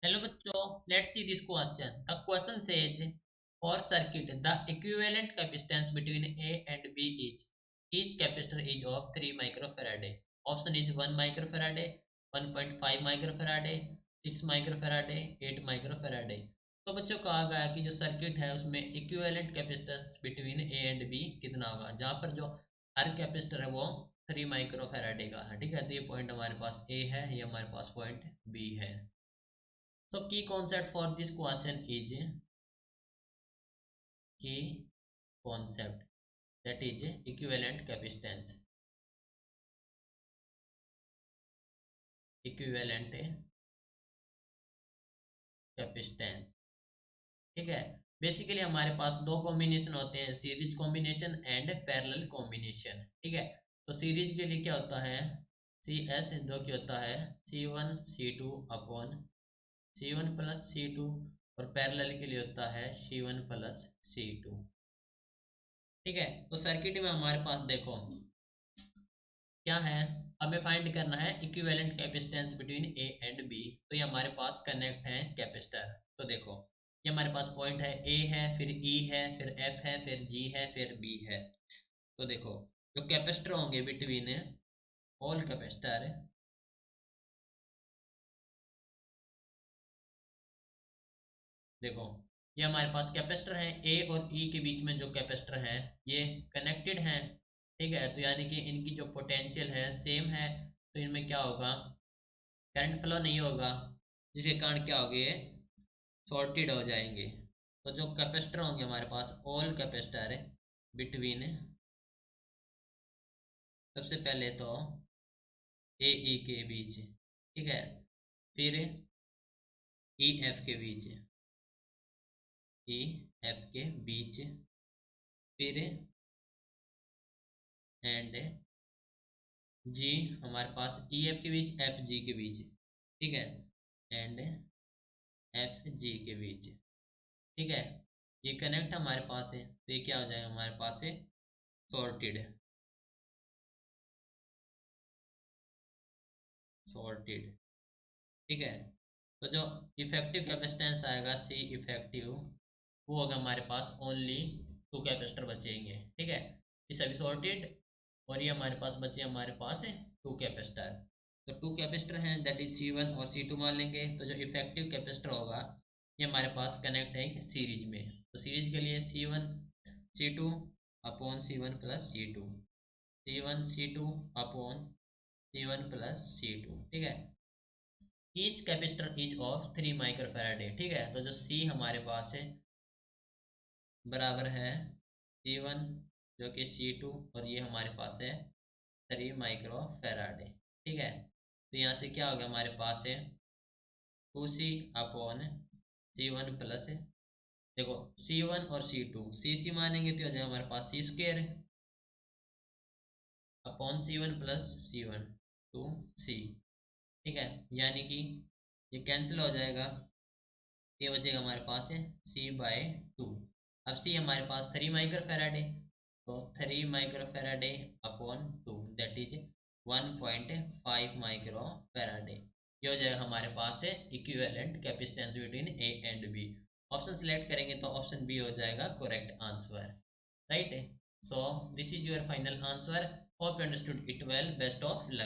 Hello बच्चों, let's see this question. The question says, for circuit, the equivalent capacitance between A and B is each capacitor is of 3 microfarad. Option is 1 microfarad, 1.5 microfarad, 6 microfarad, 8 microfarad. तो बच्चों कहा गया है कि जो circuit है उसमें equivalent capacitance between A and B कितना होगा, जहाँ पर जो हर कैपेसिटर है वो 3 माइक्रोफैराडे का है। ठीक है, तो ये पॉइंट हमारे पास ए है, ये हमारे पास पॉइंट बी है। So key concept for this question is key concept, that is equivalent capacitance. Equivalent capacitance, ठीक है। बेसिकली हमारे पास दो कॉम्बिनेशन होते हैं, series combination and parallel combination. ठीक है, तो सीरीज के लिए क्या होता है, सी एस, जो कि होता है C1 C2 upon C1 plus C2, और पैरेलल के लिए होता है C1 प्लस C2। ठीक है, तो सर्किट में हमारे पास देखो क्या है, हमें फाइंड करना है equivalent capacitance between A and B. तो ये हमारे पास कनेक्ट है कैपेसिटर। तो देखो ये हमारे पास पॉइंट है, ए है, फिर ई है, फिर एफ है, फिर जी है, फिर बी है। तो देखो जो कैपेसिटर होंगे बिटवीन ऑल कैपेसिटर, देखो ये हमारे पास कैपेसिटर हैं, ए और ई के बीच में जो कैपेसिटर हैं ये कनेक्टेड हैं। ठीक है, तो यानी कि इनकी जो पोटेंशियल है सेम है, तो इनमें क्या होगा, करंट फ्लो नहीं होगा, जिसके कारण क्या होगा, ये सॉर्टेड हो जाएंगे। तो जो कैपेसिटर होंगे हमारे पास, ऑल कैपेसिटर है बिटवीन, सबसे पहले तो ए ई के बीच, ठीक है, फिर ई एफ के बीच, ई एफ के बीच, फिर एंड जी हमारे पास ई एफ के बीच, एफ जी के बीच, ठीक है, एंड एफ जी के बीच। ठीक है, ये कनेक्ट हमारे पास है, तो ये क्या हो जाएगा हमारे पास है सॉर्टेड, सॉर्टेड। ठीक है, तो जो इफेक्टिव कैपेसिटेंस आएगा सी इफेक्टिव, वो होगा हमारे पास ओनली 2 कैपेसिटर बचेंगे। ठीक है, ये सभी सॉर्टेड, और ये हमारे पास बचे हमारे पास है 2 कैपेसिटर। तो 2 कैपेसिटर हैं, दैट इज C1 और C2 मान लेंगे। तो जो इफेक्टिव कैपेसिटर होगा ये हमारे पास कनेक्ट है सीरीज में। तो सीरीज के लिए C1 C2 upon C1 plus C2, C1 C2 upon C1 plus C2। ठीक है, ईच कैपेसिटर इज ऑफ 3 माइक्रोफैराडे। ठीक है, तो जो सी हमारे पास है बराबर है C1 जो कि C2, और ये हमारे पास है 3 माइक्रोफैराडे। ठीक है, तो यहाँ से क्या होगा हमारे पास है 2C अपॉन C1 प्लस, देखो C1 और C2 C मानेंगे तो हो जाएगा हमारे पास C square upon C1 plus C1 2C। ठीक है, यानी कि ये कैंसिल हो जाएगा, ये बचेगा हमारे पास है C/2। अब C हमारे पास 3 माइक्रोफैराड है, तो 3 microfarad upon 2 that is 1.5 microfarad. ये हो जाएगा हमारे पास है equivalent capacitance between A and B. Option select करेंगे तो ऑप्शन बी हो जाएगा correct answer, right. So this is your final answer, hope you understood it well, best of luck.